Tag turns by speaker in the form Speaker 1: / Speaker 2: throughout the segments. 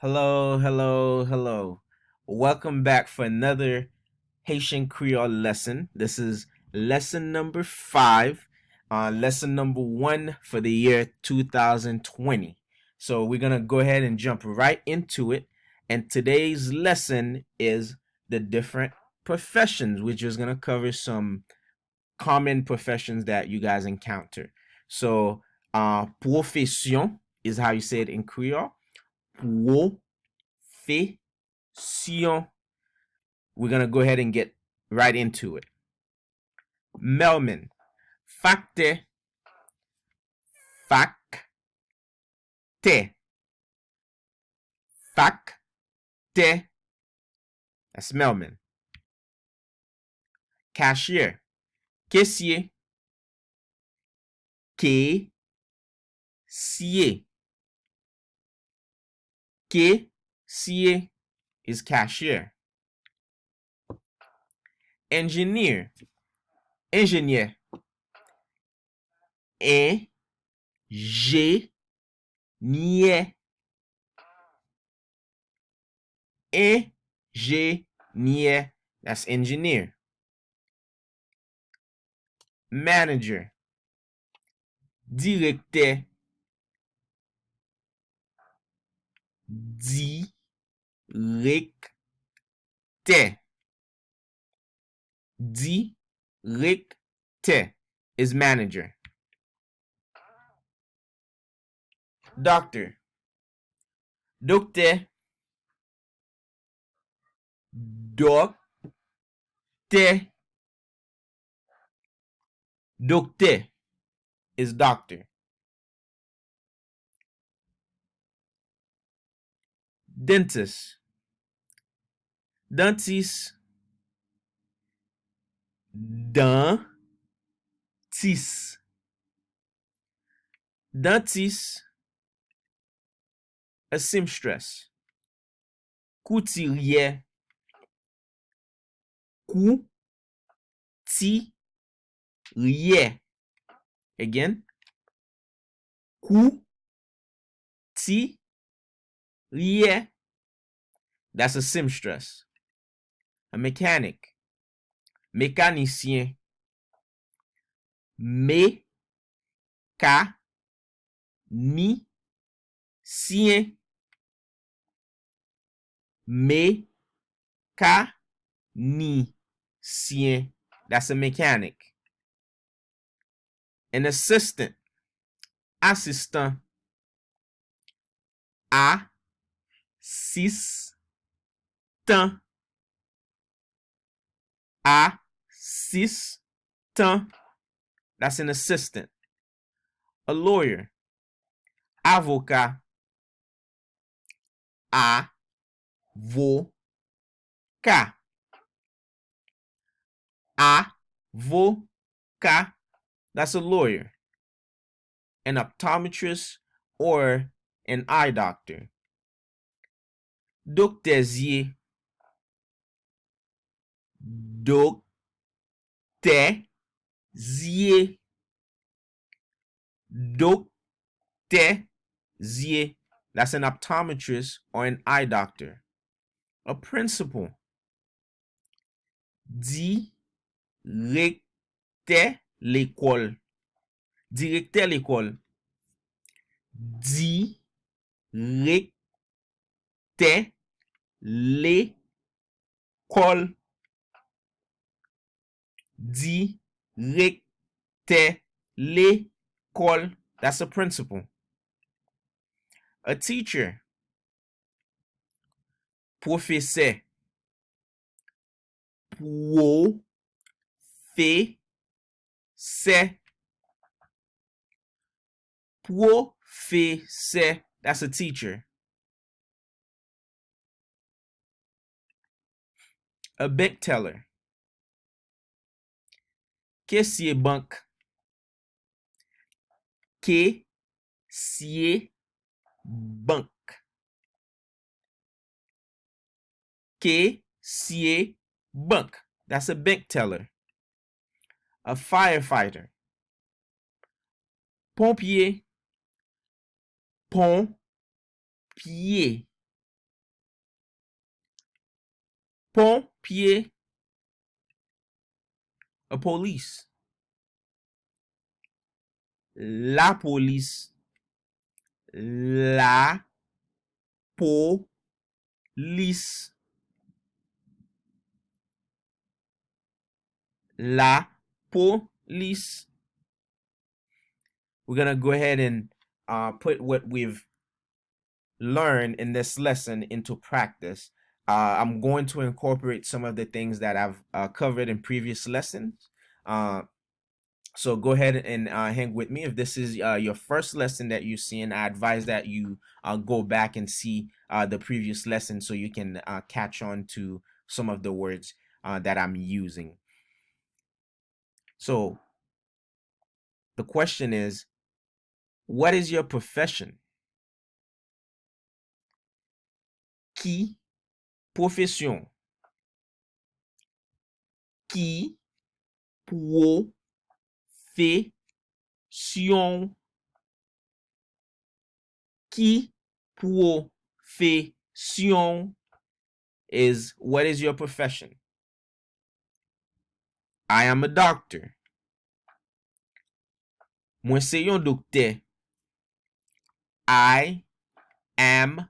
Speaker 1: Hello, hello, hello. Welcome back for another Haitian Creole lesson. This is lesson number 5, lesson number 1 for the year 2020. So we're going to go ahead and jump right into it. And today's lesson is the different professions, which is going to cover some common professions that you guys encounter. So, Pwofesyon is how you say it in Creole. Pwofesyon. We're going to go ahead and get right into it. Melman. Facte. Facte. Facte. That's Melman. Cashier. Caissier. Caissier. Caissier is cashier. Engineer. Ingénieur. Ingénieur. Ingénieur. That's engineer. Manager. Directeur. Directeur. Directeur is manager. Doctor. Docteur. Docteur. Docteur is doctor. Dentist. Dentiste. Dentiste. Dentiste. A seamstress. Couturier. Couturier. Again. Couturier. That's a seamstress. A mechanic. Mécanicien. Mécanicien. Mécanicien. That's a mechanic. An assistant. Assistant. Assistant. Assistant. That's an assistant. A lawyer. Avocat. Avocat. Avocat. That's a lawyer. An optometrist or an eye doctor. Doctezier. Doctezier. Doctezier. That's an optometrist or an eye doctor. A principal. Directeur l'école. Directeur l'école. Directeur l'école. Directeur l'école. That's a principal. A teacher. Pwofesyon. Pwofesyon. Pwofesyon. That's a teacher. A bank teller. Caissier banque. Caissier banque. Caissier banque. That's a bank teller. A firefighter. Pompier. Pompier. Pompier, a police. La police. La police. La police. We're gonna go ahead and put what we've learned in this lesson into practice. I'm going to incorporate some of the things that I've covered in previous lessons. So go ahead and hang with me. If this is your first lesson that you're seeing, I advise that you go back and see the previous lesson so you can catch on to some of the words that I'm using. So the question is, what is your profession? Qui Pwofesyon? Qui Pwofesyon? Qui Pwofesyon is what is your profession? I am a doctor. Mwen se yon dokte. I am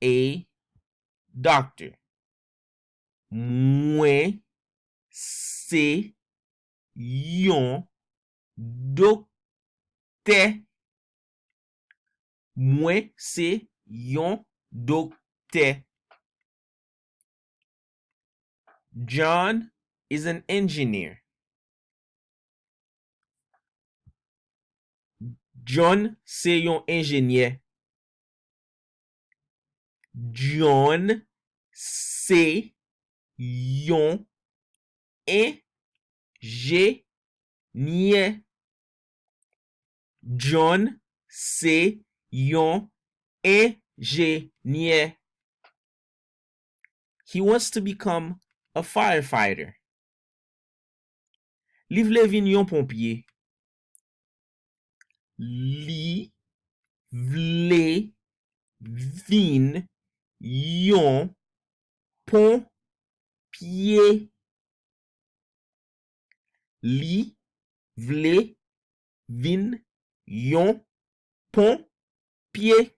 Speaker 1: a doctor. Mwen se yon dokte. Mwen se yon dokte. John is an engineer. John se yon ingénieur. John se yon ingénieur. John se yon ingénieur. He wants to become a firefighter. Li vle vin yon pompier. Li vle vin yon pompier. Li vle vin yon pompier.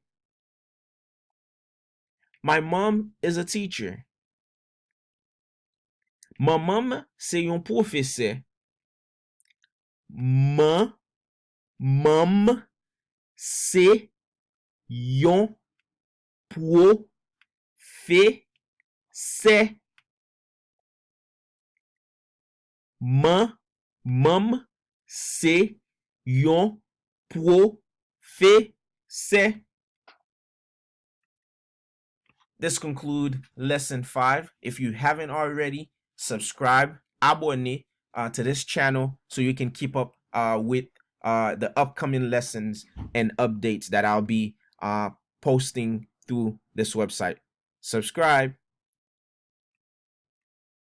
Speaker 1: My mom is a teacher. Maman se yon professeur. Mam se yon professeur. Mam se yon professeur. This concludes lesson 5. If you haven't already, subscribe, abonne to this channel so you can keep up with the upcoming lessons and updates that I'll be posting through this website. Subscribe.